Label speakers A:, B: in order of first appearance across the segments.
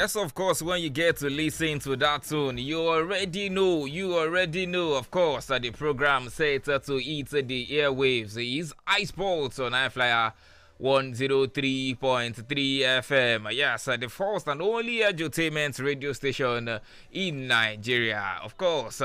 A: Yes, of course, when you get to listen to that tune, you already know, of course, that the program set to eat the airwaves is iSports on I-FLIER 103.3 FM. Yes, the first and only edutainment radio station in Nigeria. Of course,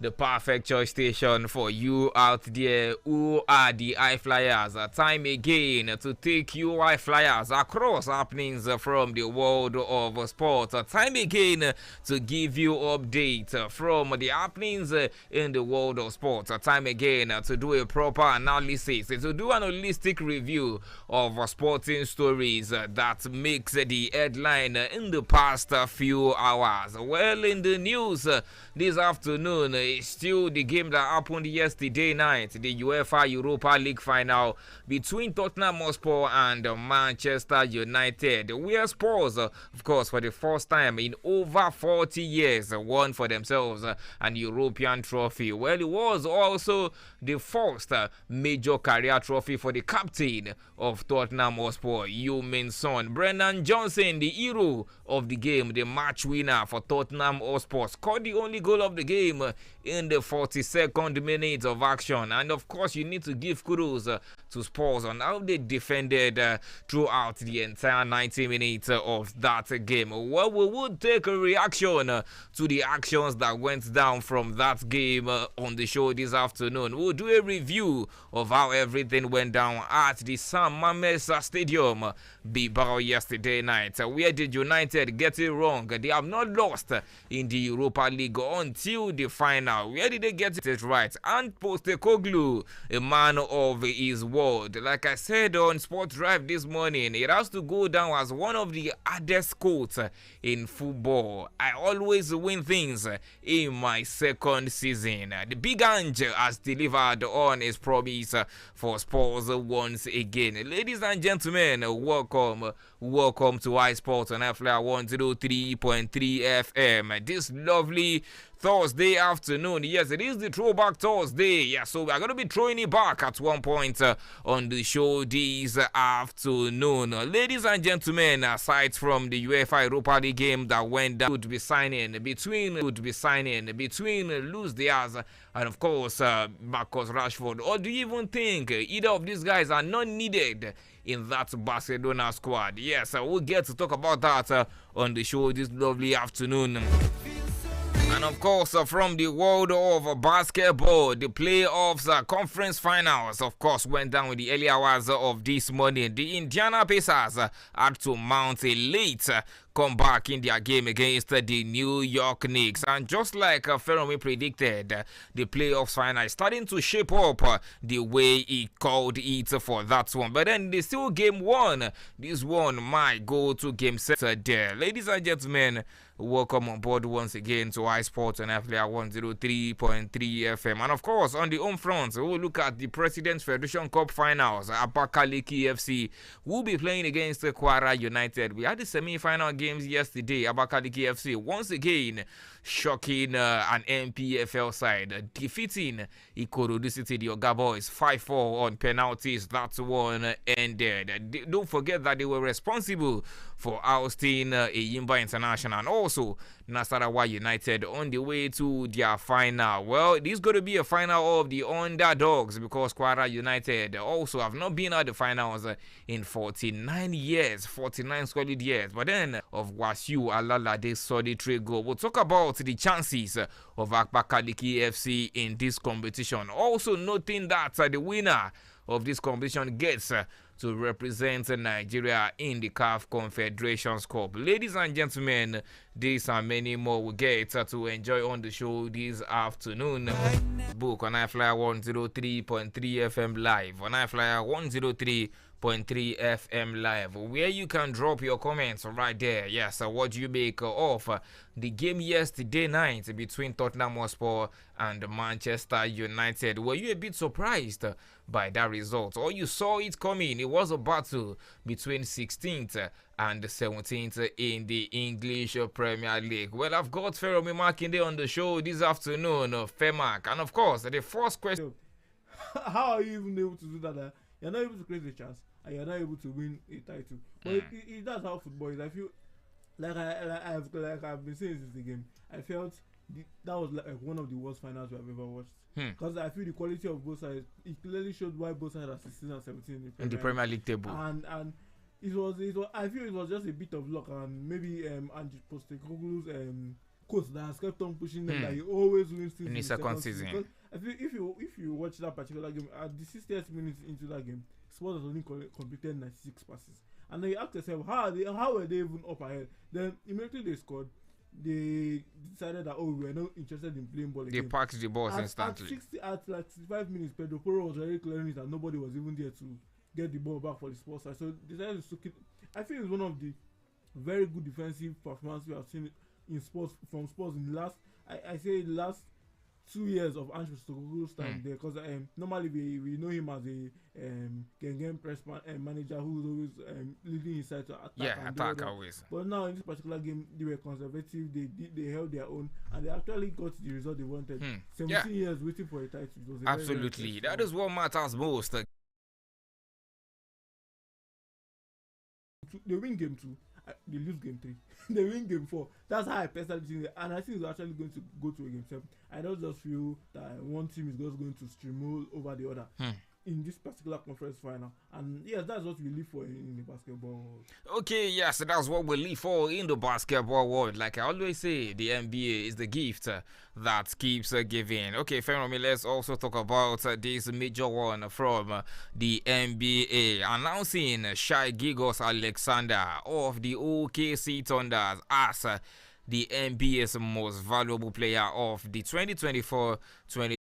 A: the perfect choice station for you out there who are the I-FLIERs. Time again to take you I-FLIERs across happenings from the world of sport. Time again to give you update from the happenings in the world of sport. Time again to do a proper analysis, to do an holistic review of sporting stories that makes the headline in the past few hours. Well, in the news this afternoon is still the game that happened yesterday night, the UEFA Europa League final between Tottenham Hotspur and Manchester United, where Spurs, of course, for the first time in over 40 years, won for themselves an European trophy. Well, it was also the first major career trophy for the captain of Tottenham Hotspur, Heung-min Son. Brennan Johnson, the hero of the game, the match winner for Tottenham Hotspur, scored the only goal of the game in the 42nd minute of action. And of course, you need to give kudos to Spurs on how they defended throughout the entire 90 minutes of that game. Well, we would take a reaction to the actions that went down from that game on the show this afternoon. We'll do a review of how everything went down at the San Mamés Stadium, Bilbao, yesterday night. Where did United get it wrong? They have not lost in the Europa League until the final. Where did they get it right? And Postecoglou, a man of his word. Like I said on Sport Drive this morning, it has to go down as one of the hardest quotes in football. I always win things in my second season. The Big Ange has delivered on his promise for Spurs once again. Ladies and gentlemen, welcome to iSports on I-FLIER 103.3 FM. This lovely Thursday afternoon. Yes, it is the Throwback Thursday. Yeah, so we're going to be throwing it back at one point on the show this afternoon. Ladies and gentlemen, aside from the UEFA Europa League game that went down, would be signing between Luis Diaz and of course Marcus Rashford. Or do you even think either of these guys are not needed in that Barcelona squad? Yes, we'll get to talk about that on the show this lovely afternoon. And of course, from the world of basketball, the playoffs, conference finals, of course, went down with the early hours of this morning. The Indiana Pacers had to mount a late comeback in their game against the New York Knicks. And just like Feromi predicted, the playoffs final is starting to shape up the way he called it for that one. But then they still game one. This one might go to game 7 there. Ladies and gentlemen, welcome on board once again to iSports and I-FLIER 103.3 FM. And of course, on the home front, we'll look at the President's Federation Cup finals. Abakaliki FC will be playing against Kwara United. We had the semi-final games yesterday. Abakaliki FC once again shocking an MPFL side, defeating Ikorodu City, the Oga Boys, 5-4 on penalties. That one ended. Don't forget that they were responsible for ousting Eyimba International and also Nasarawa United on the way to their final. Well, this is going to be a final of the underdogs because Kwara United also have not been at the finals in 49 years, 49 solid years. But then of Wasiu Alalade's solitary goal. We'll talk about the chances of Abakaliki FC in this competition. Also noting that the winner of this competition gets to represent Nigeria in the CAF Confederations Cup. Ladies and gentlemen, these and many more we get to enjoy on the show this afternoon. Book on I-FLIER 103.3 FM live, on I-FLIER 103.3 FM live, where you can drop your comments right there. Yes, what do you make of the game yesterday night between Tottenham Hotspur and Manchester United? Were you a bit surprised by that result, or you saw it coming? It was a battle between 16th and 17th in the English Premier League. Well, I've got Feromi Makinde on the show this afternoon, Femak, and of course the first question:
B: how are you even able to do that? You're not able to create a chance and you're not able to win a title. But that's how football is. I feel I've been saying since the game, I felt that was like one of the worst finals we have ever watched. Because I feel the quality of both sides, it clearly showed why both sides are 16 and 17
A: in the Premier League table.
B: And it was I feel it was just a bit of luck, and maybe Ange Postecoglou's coach that has kept on pushing them that he always wins things
A: in his second season.
B: Because I feel if you watch that particular game at the 60th minute into that game, Spurs has only completed 96 passes, and then you ask yourself how were they even up ahead? Then immediately they scored. They decided that we were not interested in playing ball again.
A: They packed the balls instantly.
B: At like 65 minutes, Pedro Porro was very clearing it, and nobody was even there to get the ball back for the Spurs side. So they decided to soak it. I think it's one of the very good defensive performances we have seen in Spurs from Spurs in the last. I say the last 2 years of Ange Postecoglou's time there, because normally we know him as a game press manager who's always leading his side to attack.
A: Yeah, attack always.
B: But now in this particular game, they were conservative. They held their own, and they actually got the result they wanted. 17 years waiting for a title. It was
A: absolutely, that is what matters most.
B: They win game 2. They lose game 3. They win game 4. That's how I personally think it. And I think it's actually going to go to a game 7. I don't just feel that one team is just going to steamroll over the other in this particular conference final. And yes, that's what we live for in the basketball world.
A: Okay, yes, that's what we live for in the basketball world. Like I always say, the NBA is the gift that keeps giving. Okay, Feromi, let's also talk about this major one from the NBA, announcing Shai Gilgeous-Alexander of the OKC Thunders as the NBA's most valuable player of the 2024-20.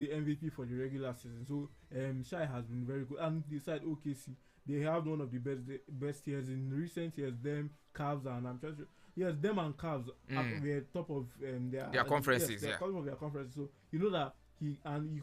B: The MVP for the regular season. So Shai has been very good, and the side OKC, they have one of the best years in recent years. Them Cavs, and I'm trying to them and Cavs were top of their
A: conferences.
B: Yes, top of their conferences. So you know that you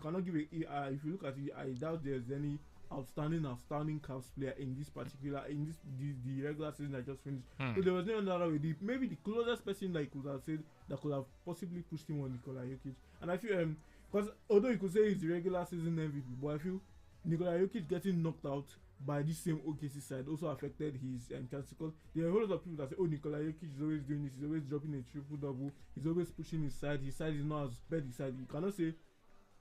B: cannot give if you look at it, I doubt there's any outstanding Cavs player in this particular the regular season that just finished. So there was no other way. Maybe the closest person that could have said that could have possibly pushed him on Nikola Jokic, and I feel because although you could say he's the regular season MVP, but I feel Nikola Jokic getting knocked out by this same OKC side also affected his chance, because there are a whole lot of people that say, Nikola Jokic is always doing this, he's always dropping a triple-double, he's always pushing his side is not as bad his side. You cannot say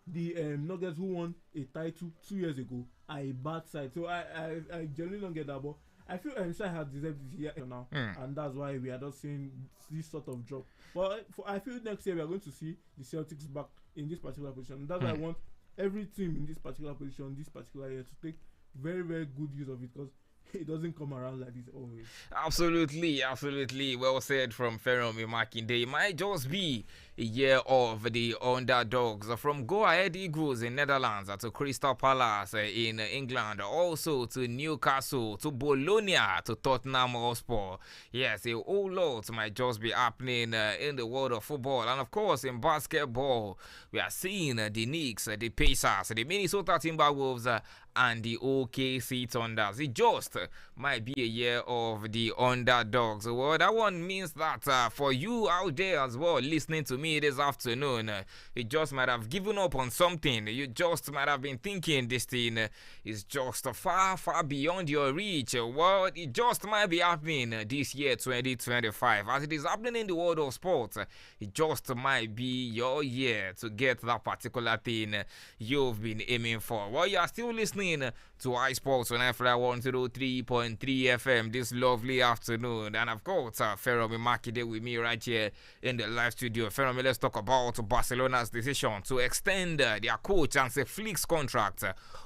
B: the Nuggets who won a title 2 years ago are a bad side. So I generally don't get that, but I feel Shai has deserved this year now, and that's why we are not seeing this sort of drop. But I feel next year we are going to see the Celtics back in this particular position. And that's why I want every team in this particular position, this particular year, to take very, very good use of it, because it doesn't come around like this always.
A: Absolutely. Well said from Feromi Makinde. It might just be a year of the underdogs. From Go Ahead Eagles in Netherlands to Crystal Palace in England, also to Newcastle, to Bologna, to Tottenham Hotspur. Yes, a whole lot might just be happening in the world of football. And of course, in basketball, we are seeing the Knicks, the Pacers, the Minnesota Timberwolves, and the OKC Thunders. It just might be a year of the underdogs. Well, that one means that for you out there as well listening to me this afternoon, you just might have given up on something. You just might have been thinking this thing is just far beyond your reach. Well, it just might be happening this year 2025. As it is happening in the world of sports, it just might be your year to get that particular thing you've been aiming for. Well, you are still listening to iSports on I-FLIER 103.3 FM this lovely afternoon. And of course, Feromi Makinde with me right here in the live studio. Feromi, let's talk about Barcelona's decision to extend their coach Hansi Flick's contract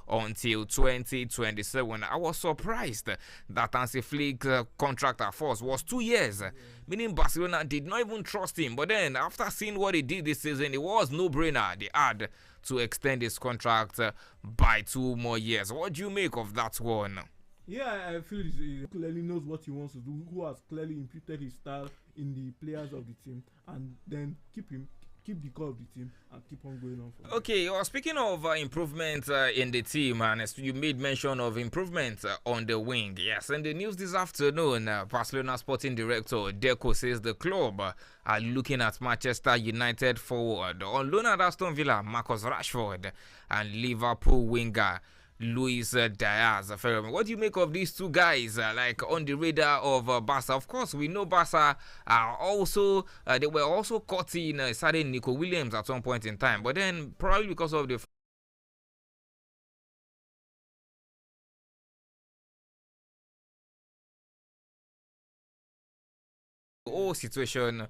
A: until 2027. I was surprised that Hansi Flick's contract at first was 2 years, meaning Barcelona did not even trust him. But then, after seeing what he did this season, it was no-brainer. They had to extend his contract by 2 more years. What do you make of that one?
B: Yeah, I feel he clearly knows what he wants to do, who has clearly imputed his style in the players of the team, and then keep the core of the team and keep on going on.
A: Okay, well, speaking of improvement in the team, and you made mention of improvement on the wing. Yes, in the news this afternoon, Barcelona sporting director Deco says the club are looking at Manchester United forward on loan at Aston Villa, Marcus Rashford, and Liverpool winger Luis Diaz. What do you make of these two guys like on the radar of Barca? Of course, we know Barca are also they were also caught in certain Nico Williams at some point in time, but then probably because of the whole situation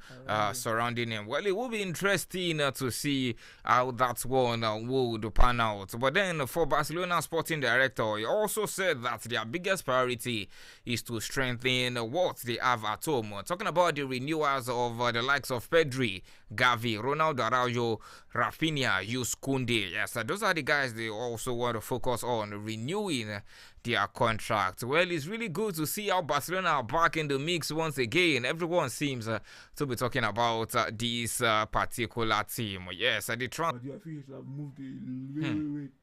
A: surrounding him. Well, it will be interesting to see how that one would pan out. But then for Barcelona sporting director, he also said that their biggest priority is to strengthen what they have at home. Talking about the renewals of the likes of Pedri, Gavi, Ronaldo Araujo, Rafinha, Yus Koundé. Yes, those are the guys they also want to focus on renewing their contract. Well, it's really good to see how Barcelona are back in the mix once again. Everyone seems to be talking about this particular team. Yes, the
B: I feel he should have moved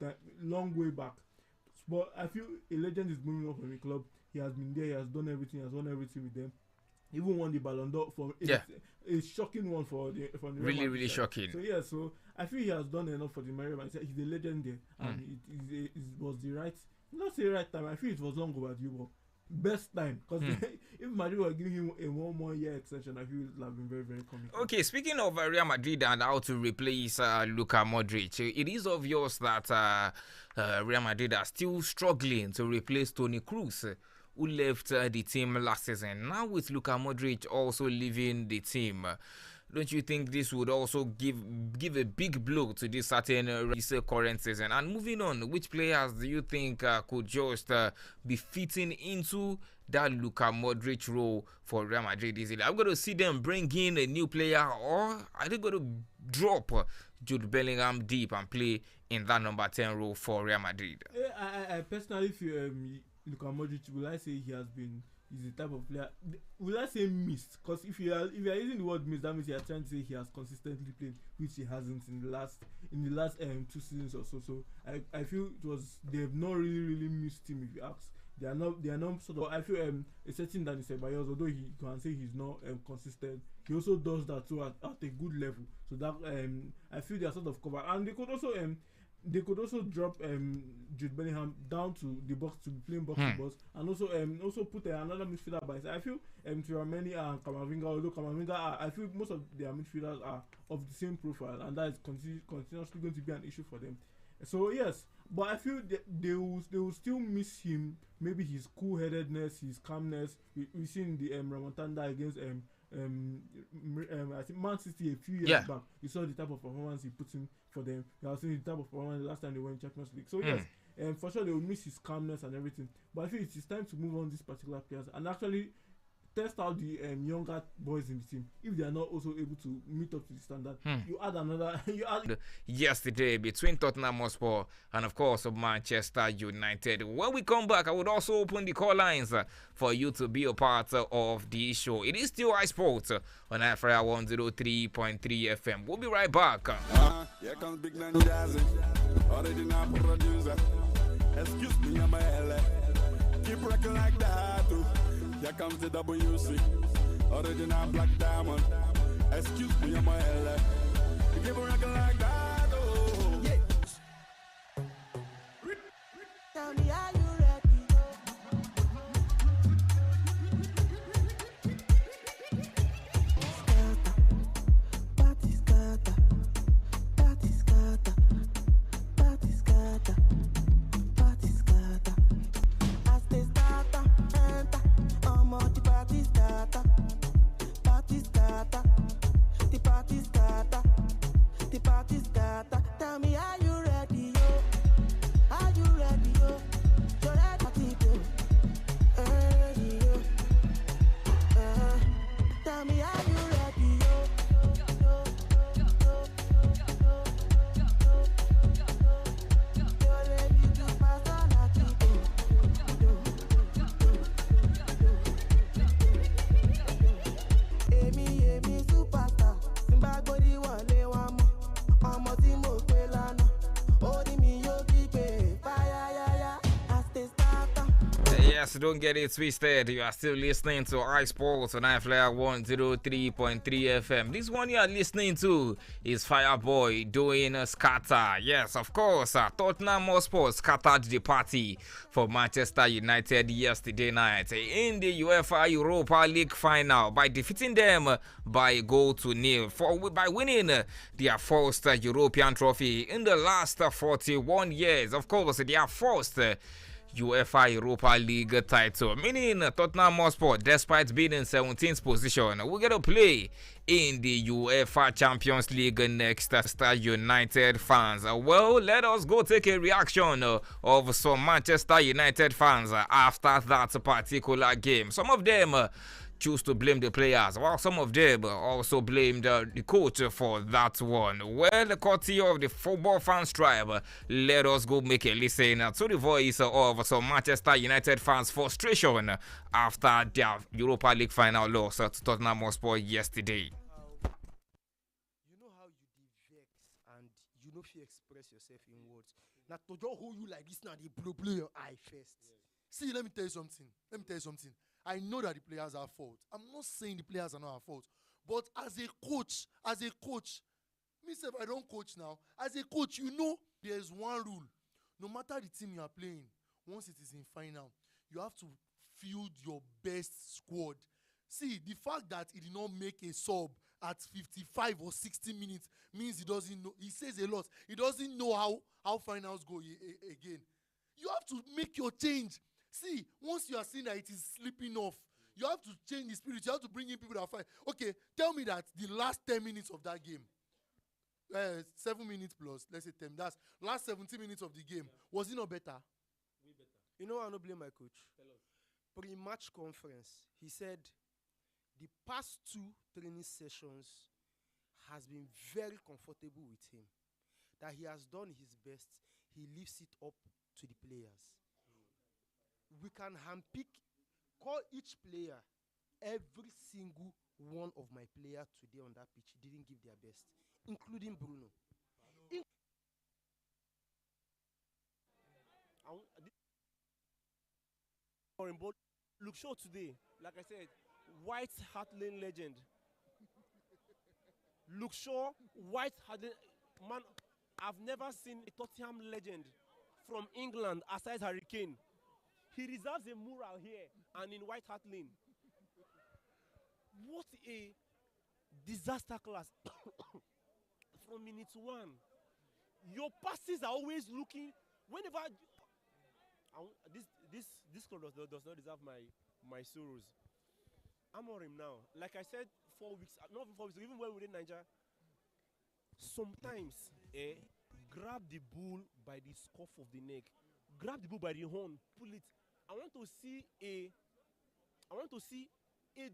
B: a long way back. But I feel a legend is moving on from the club. He has been there, he has done everything, he has won everything with them. Even won the Ballon d'Or for a shocking one for the
A: really shocking.
B: So yeah, so I feel he has done enough for the Real Madrid. He's a legend there, and it was the right, not the right time. I feel it was long overdue, but best time, because if Madrid were giving him a 1 more year extension, I feel it would have been very, very comical.
A: Okay, speaking of Real Madrid and how to replace Luka Modric, it is obvious that Real Madrid are still struggling to replace Toni Kroos, who left the team last season. Now with Luka Modric also leaving the team, don't you think this would also give a big blow to this certain current season? And moving on, which players do you think could just be fitting into that Luka Modric role for Real Madrid? Is it I'm going to see them bring in a new player, or are they going to drop Jude Bellingham deep and play in that number 10 role for Real Madrid?
B: I personally feel Luka Modric, will I say he's the type of player, will I say missed? Because if you are using the word missed, that means you are trying to say he has consistently played, which he hasn't in the last 2 seasons or so. So I feel they have not really missed him, if you ask. They are not sort of. I feel a certain that is Ceballos, although he can say he's not consistent, he also does that too at a good level. So that I feel they are sort of covered, and they could also drop Jude Bellingham down to the box to be playing box to box, and also put another midfielder by side. I feel Tchouaméni and Camavinga, although Camavinga, I feel most of their midfielders are of the same profile, and that is continuously going to be an issue for them. So yes, but I feel they will still miss him. Maybe his cool-headedness, his calmness. We seen the Remontada against I think Man City a few years back. You saw the type of performance he put in for them. You have seen the type of performance the last time they went Champions League. So yes, for sure they will miss his calmness and everything. But I feel it's time to move on these particular players and actually test out the younger boys in the team. If they are not also able to meet up to the standard, you add another.
A: Yesterday between Tottenham Hotspur and of course Manchester United. When we come back, I would also open the call lines for you to be a part of the show. It is still iSports on I-FLIER 103.3 FM. We'll be right back.
C: Here comes Big Man Jazzy, original producer. Excuse me, I'm a LA. Keep rocking like that too. Here comes the WC, original Black Diamond. Excuse me, I'm a LA. Keep rocking like that, oh. Yeah. Tell me, are you ready? Party scatter, party scatter, party scatter, party scatter. As they scatter, enter. The party starter, party starter, the party starter, the party starter.
A: Yes, don't get it twisted. You are still listening to iSports on I-FLIER 103.3 FM. This one you are listening to is Fireboy doing a scatter. Yes, of course. Tottenham Hotspur scattered the party for Manchester United yesterday night in the UEFA Europa League final by defeating them by a goal to nil by winning their first European trophy in the last 41 years. Of course, their first UEFA Europa League title, meaning Tottenham Hotspur, despite being in 17th position, we're going to play in the UEFA Champions League next. Manchester United fans, well, let us go take a reaction of some Manchester United fans after that particular game. Some of them choose to blame the players, while some of them also blamed the coach for that one. Well, the courtesy of the football fans tribe, let us go make a listen to the voice of some Manchester United fans' frustration after their Europa League final loss to Tottenham Hotspur yesterday.
D: You know how you vex and you know if you express yourself in words. Now to just hold you like this now, they blow your eye first. See, let me tell you something. I know that the players are at fault. I'm not saying the players are not at fault. But as a coach, myself, I don't coach now. As a coach, you know there's one rule. No matter the team you are playing, once it is in final, you have to field your best squad. See, the fact that he did not make a sub at 55 or 60 minutes means he doesn't know. He says a lot. He doesn't know how finals go again. You have to make your change. See, once you are seeing that it is slipping off, you have to change the spirit. You have to bring in people that fight. Okay, tell me that the last 10 minutes of that game, 7 minutes plus, let's say 10, that's last 17 minutes of the game, was it not better?
E: Way better.
D: You know, I don't blame my coach.
E: Tell us.
D: Pre-match conference, he said the past 2 training sessions has been very comfortable with him. That he has done his best. He leaves it up to the players. We can handpick, call each player, every single one of my players today on that pitch didn't give their best, including Bruno.
E: Look, show today, like I said, White Hart Lane legend. Luke Shaw, White Hart Lane, man, I've never seen a Tottenham legend from England aside Harry Kane. He reserves a mural here and in White Hart Lane. What a disaster class from minute 1. Your passes are always looking. Whenever this club does not deserve my sorrows. I'm on him now. Like I said, 4 weeks, not 4 weeks, even when we were in Nigeria. Sometimes, grab the bull by the scuff of the neck, grab the bull by the horn, pull it. I want to see a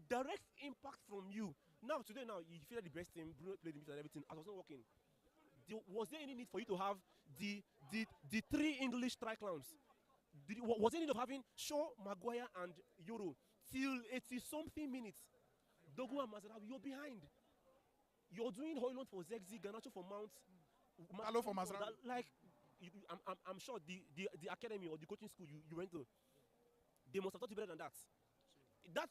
E: direct impact from you. Now, today, you feel like the best team, Bruno played the middle and everything. I was not working. Was there any need for you to have the 3 English triclowns? Was there any need of having Shaw, Maguire, and Euro till 80-something minutes? Dogu and Mazarawi, you're behind. You're doing Hoyland for Zexi, Garnacho for Mount.
F: Hello for Mazarawi.
E: I'm sure the academy or the coaching school you went to, they must have taught you better than that.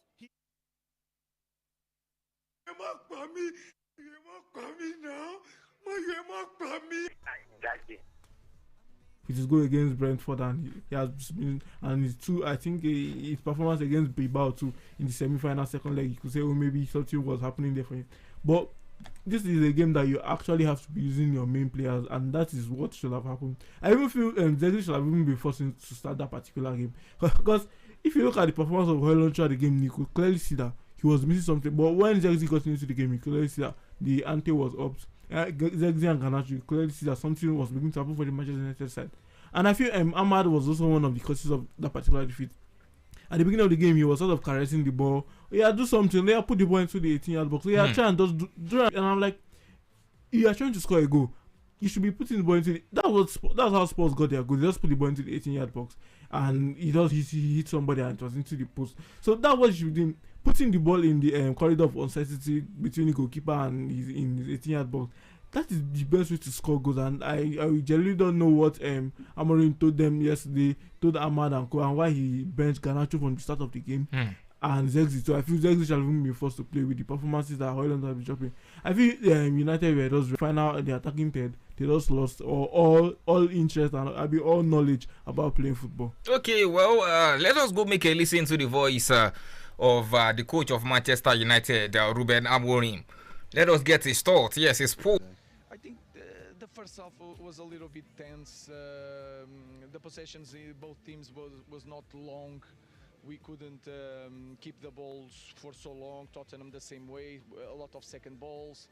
B: His goal against Brentford, and he has been, and his two, I think his performance against Bilbao too in the semi-final second leg, you could say, oh, maybe something was happening there for him. But this is a game that you actually have to be using your main players, and that is what should have happened. I even feel Zexi should have even been forced to start that particular game, because if you look at the performance of Hoyland throughout the game, you could clearly see that he was missing something. But when Zexi got into the game, you could clearly see that the ante was up. Zexi and Garnacho, you clearly see that something was beginning to happen for the Manchester United side. And I feel Ahmad was also one of the causes of that particular defeat. At the beginning of the game, he was sort of caressing the ball. Yeah, do something. Yeah, put the ball into the 18-yard box. Yeah, try and just do it. And I'm like, you are trying to score a goal. You should be putting the ball into the... That's how Spurs got their goal. They just put the ball into the 18-yard box. And he hit somebody and it was into the post. So that's what you should be doing. Putting the ball in the corridor of uncertainty between the goalkeeper and in his 18-yard box. that is the best way to score goals, and I generally don't know what Amorim told them yesterday, told Ahmad and Co, and why he benched Garnacho from the start of the game. And Zexi. So I feel Zexi shall even be forced to play with the performances that Hoyland have been dropping. I feel United were just final the attacking third. They just lost all interest and all knowledge about playing football.
A: Okay, well, let us go make a listen to the voice of the coach of Manchester United, Ruben Amorim. Let us get his thoughts. Yes, his poll.
G: I think the first half was a little bit tense. The possessions in both teams was not long. We couldn't keep the balls for so long. Tottenham the same way, a lot of second balls.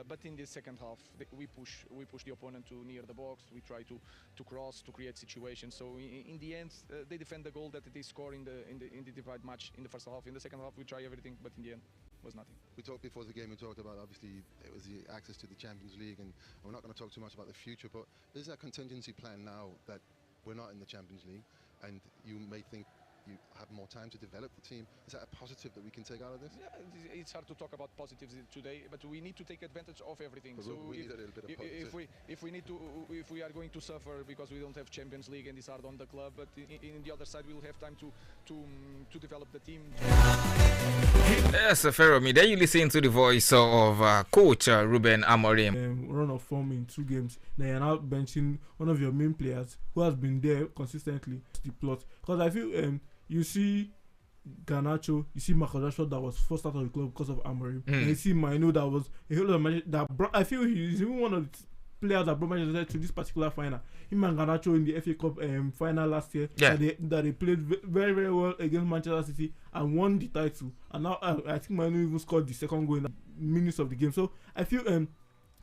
G: But in the second half, we push the opponent to near the box. We try to cross, to create situations. So in the end, they defend the goal that they score in the divide match in the first half. In the second half, we try everything, but in the end, was nothing.
H: We talked before the game. We talked about obviously it was the access to the Champions League, and we're not going to talk too much about the future. But is there a contingency plan now that we're not in the Champions League, and you may think you have more time to develop the team? Is that a positive that we can take out of this?
G: Yeah, it's hard to talk about positives today, but we need to take advantage of everything.
H: But
G: so
H: we need a little bit of positive.
G: if we are going to suffer because we don't have Champions League and it's hard on the club, but in the other side we'll have time to develop the team.
A: Yes, Feromi. Then you listen to the voice of coach Ruben Amorim.
B: Run of form in 2 games. Then you're now benching one of your main players who has been there consistently. The plot, because I feel you see Garnacho, you see Marcus Rashford that was forced out of the club because of Amorim, and you see Maino that was a whole lot of Manchester that brought, I feel he's even one of the players that brought Manchester to this particular final. Him and Garnacho in the FA Cup final last year, that they played very, very well against Manchester City and won the title. And now I think Maino even scored the second goal in the minutes of the game. So I feel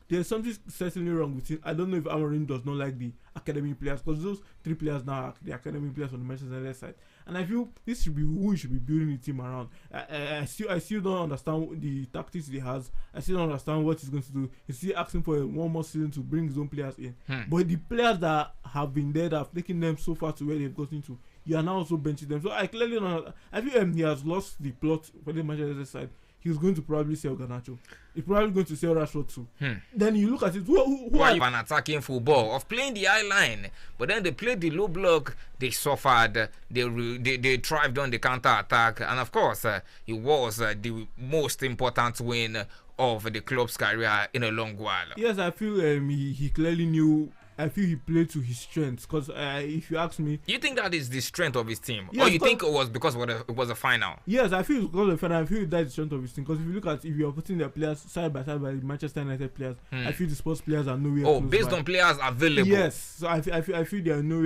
B: there's something certainly wrong with him. I don't know if Amorim does not like the academy players, because those 3 players now are the academy players on the Manchester United side. And I feel this should be who he should be building the team around. I still don't understand the tactics he has. I still don't understand what he's going to do. He's still asking for one more season to bring his own players in. But the players that have been there, that have taken them so far to where they've gotten to, you are now also benching them. So I clearly don't. I feel he has lost the plot for the Manchester United side. He's going to probably sell Garnacho. He's probably going to sell Rashford too. Then you look at it. Who are
A: an attacking football of playing the high line, but then they played the low block. They suffered. They thrived on the counter attack, and of course, it was the most important win of the club's career in a long while.
B: Yes, I feel he clearly knew. I feel he played to his strengths, because if you ask me,
A: you think that is the strength of his team,
B: yes,
A: or you think it was because it was a final?
B: Yes, I feel because of the final. I feel that's the strength of his team, because if you look at, if you are putting the players side by side by the Manchester United players, I feel the Spurs players are nowhere.
A: Based on players available.
B: Yes, so I feel they are nowhere